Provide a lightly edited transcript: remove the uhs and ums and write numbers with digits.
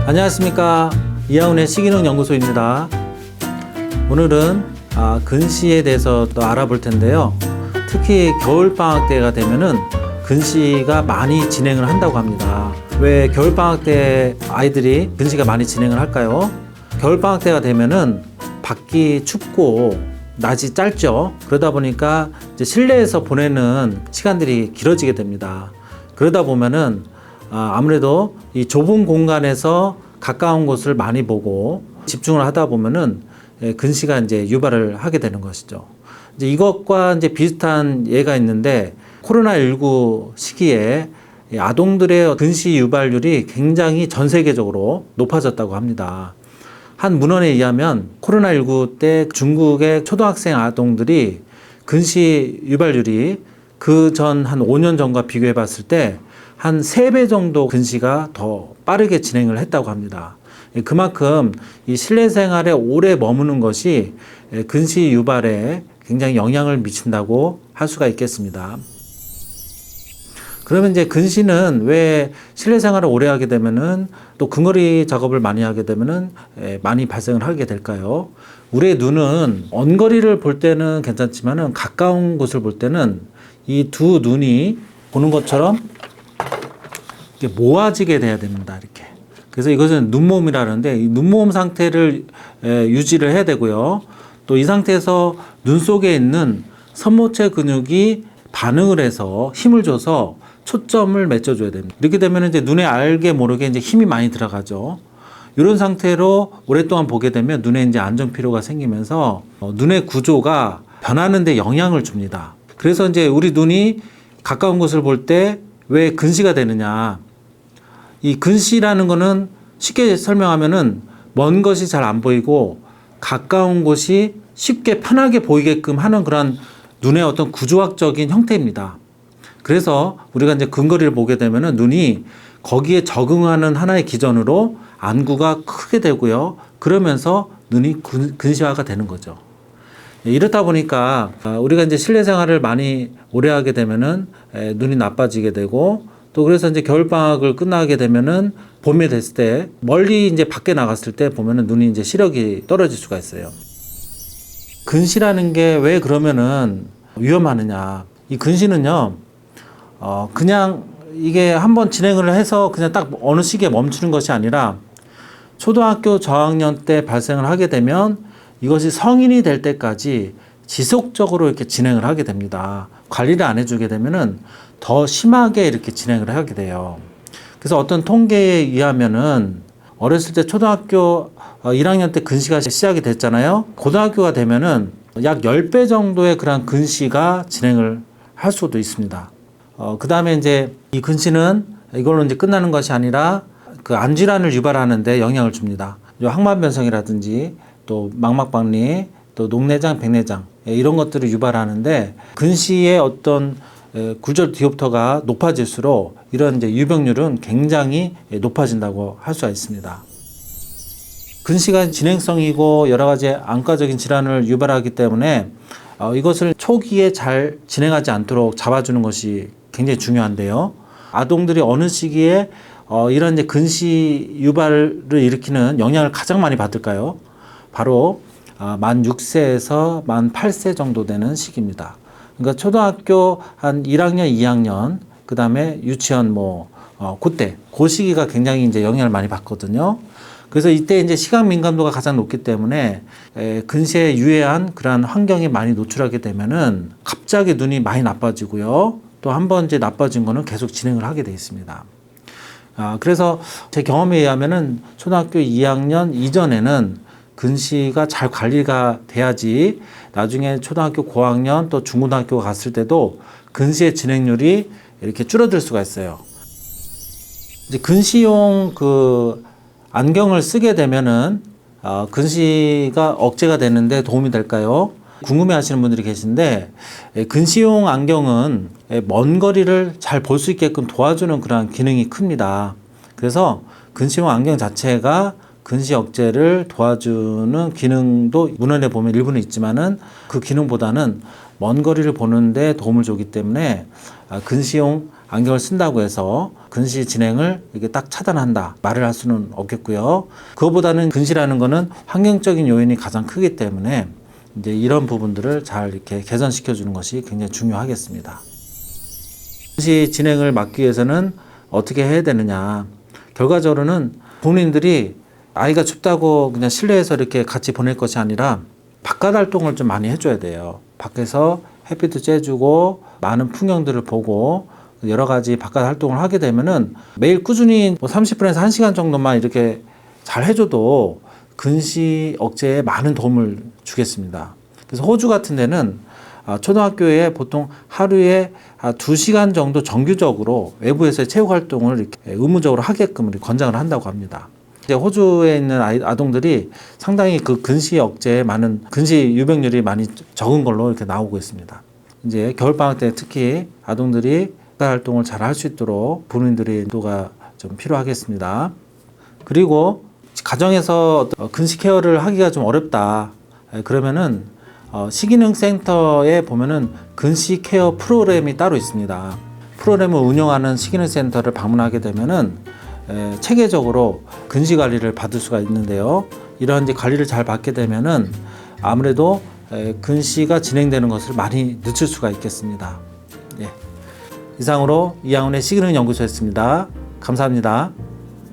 안녕하십니까, 이하운의 시기능 연구소입니다. 오늘은 근시에 대해서 또 알아볼 텐데요. 특히 겨울방학 때가 되면은 근시가 많이 진행을 한다고 합니다. 왜 겨울방학 때 아이들이 근시가 많이 진행을 할까요? 겨울방학 때가 되면은 밖이 춥고 낮이 짧죠. 그러다 보니까 이제 실내에서 보내는 시간들이 길어지게 됩니다. 그러다 보면은 아무래도 이 좁은 공간에서 가까운 곳을 많이 보고 집중을 하다 보면은 근시가 이제 유발을 하게 되는 것이죠. 이제 이것과 이제 비슷한 예가 있는데, 코로나19 시기에 아동들의 근시 유발률이 굉장히 전 세계적으로 높아졌다고 합니다. 한 문헌에 의하면 코로나19 때 중국의 초등학생 아동들이 근시 유발률이 그 전 한 5년 전과 비교해 봤을 때 한 3배 정도 근시가 더 빠르게 진행을 했다고 합니다. 그만큼 이 실내 생활에 오래 머무는 것이 근시 유발에 굉장히 영향을 미친다고 할 수가 있겠습니다. 그러면 이제 근시는 왜 실내 생활을 오래 하게 되면은, 또 근거리 작업을 많이 하게 되면은 많이 발생을 하게 될까요? 우리의 눈은 언거리를 볼 때는 괜찮지만은 가까운 곳을 볼 때는 이 두 눈이 보는 것처럼 이렇게 모아지게 돼야 됩니다. 이렇게. 그래서 이것은 눈모음이라는데, 이 눈모음 상태를 유지를 해야 되고요. 또 이 상태에서 눈 속에 있는 선모체 근육이 반응을 해서 힘을 줘서 초점을 맺혀줘야 됩니다. 이렇게 되면 이제 눈에 알게 모르게 이제 힘이 많이 들어가죠. 이런 상태로 오랫동안 보게 되면 눈에 이제 안정 피로가 생기면서 눈의 구조가 변하는 데 영향을 줍니다. 그래서 이제 우리 눈이 가까운 곳을 볼 때 왜 근시가 되느냐. 이 근시라는 거는 쉽게 설명하면은 먼 것이 잘 안 보이고 가까운 곳이 쉽게 편하게 보이게끔 하는 그런 눈의 어떤 구조학적인 형태입니다. 그래서 우리가 이제 근거리를 보게 되면은 눈이 거기에 적응하는 하나의 기전으로 안구가 크게 되고요. 그러면서 눈이 근시화가 되는 거죠. 이렇다 보니까 우리가 이제 실내 생활을 많이 오래 하게 되면은 눈이 나빠지게 되고, 또 그래서 이제 겨울방학을 끝나게 되면은 봄이 됐을 때 멀리 이제 밖에 나갔을 때 보면은 눈이 이제 시력이 떨어질 수가 있어요. 근시라는 게 왜 그러면은 위험하느냐. 이 근시는요, 그냥 이게 한번 진행을 해서 그냥 딱 어느 시기에 멈추는 것이 아니라 초등학교 저학년 때 발생을 하게 되면 이것이 성인이 될 때까지 지속적으로 이렇게 진행을 하게 됩니다. 관리를 안 해주게 되면은 더 심하게 이렇게 진행을 하게 돼요. 그래서 어떤 통계에 의하면은 어렸을 때 초등학교 1학년 때 근시가 시작이 됐잖아요. 고등학교가 되면은 약 10배 정도의 그런 근시가 진행을 할 수도 있습니다. 그 다음에 이제 이 근시는 이걸로 이제 끝나는 것이 아니라 그 암질환을 유발하는데 영향을 줍니다. 항만변성이라든지 또 망막박리, 또 녹내장, 백내장 이런 것들을 유발하는데, 근시의 어떤 굴절 디옵터가 높아질수록 이런 이제 유병률은 굉장히 높아진다고 할 수가 있습니다. 근시가 진행성이고 여러 가지 안과적인 질환을 유발하기 때문에 이것을 초기에 잘 진행하지 않도록 잡아주는 것이 굉장히 중요한데요. 아동들이 어느 시기에 이런 이제 근시 유발을 일으키는 영향을 가장 많이 받을까요? 바로 만 6세에서 만 8세 정도 되는 시기입니다. 그러니까 초등학교 한 1학년, 2학년, 그 다음에 유치원 그때, 그 시기가 굉장히 이제 영향을 많이 받거든요. 그래서 이때 이제 시각 민감도가 가장 높기 때문에 근시에 유해한 그러한 환경에 많이 노출하게 되면은 갑자기 눈이 많이 나빠지고요. 또 한 번 이제 나빠진 거는 계속 진행을 하게 돼 있습니다. 그래서 제 경험에 의하면은 초등학교 2학년 이전에는 근시가 잘 관리가 돼야지 나중에 초등학교 고학년 또 중고등학교 갔을 때도 근시의 진행률이 이렇게 줄어들 수가 있어요. 이제 근시용 그 안경을 쓰게 되면은 근시가 억제가 되는데 도움이 될까요? 궁금해 하시는 분들이 계신데, 근시용 안경은 먼 거리를 잘 볼 수 있게끔 도와주는 그런 기능이 큽니다. 그래서 근시용 안경 자체가 근시 억제를 도와주는 기능도 문헌에 보면 일부는 있지만은 그 기능보다는 먼 거리를 보는데 도움을 주기 때문에 근시용 안경을 쓴다고 해서 근시 진행을 이렇게 딱 차단한다 말을 할 수는 없겠고요. 그거보다는 근시라는 거는 환경적인 요인이 가장 크기 때문에 이제 이런 부분들을 잘 이렇게 개선시켜 주는 것이 굉장히 중요하겠습니다. 근시 진행을 막기 위해서는 어떻게 해야 되느냐. 결과적으로는 부모님들이 아이가 춥다고 그냥 실내에서 이렇게 같이 보낼 것이 아니라 바깥 활동을 좀 많이 해줘야 돼요. 밖에서 햇빛도 쬐주고 많은 풍경들을 보고 여러 가지 바깥 활동을 하게 되면은 매일 꾸준히 30분에서 1시간 정도만 이렇게 잘 해줘도 근시 억제에 많은 도움을 주겠습니다. 그래서 호주 같은 데는 초등학교에 보통 하루에 2시간 정도 정규적으로 외부에서의 체육 활동을 이렇게 의무적으로 하게끔 권장을 한다고 합니다. 이제 호주에 있는 아동들이 상당히 그 근시 억제에 많은 근시 유병률이 많이 적은 걸로 이렇게 나오고 있습니다. 이제 겨울방학 때 특히 아동들이 활동을 잘 할 수 있도록 부모님들의 인도가 좀 필요하겠습니다. 그리고 가정에서 근시 케어를 하기가 좀 어렵다. 그러면은 식이능 센터에 보면은 근시 케어 프로그램이 따로 있습니다. 프로그램을 운영하는 식이능 센터를 방문하게 되면은 체계적으로 근시 관리를 받을 수가 있는데요. 이러한 이제 관리를 잘 받게 되면은 아무래도 근시가 진행되는 것을 많이 늦출 수가 있겠습니다. 예. 이상으로 이양훈의 식이능 연구소였습니다. 감사합니다.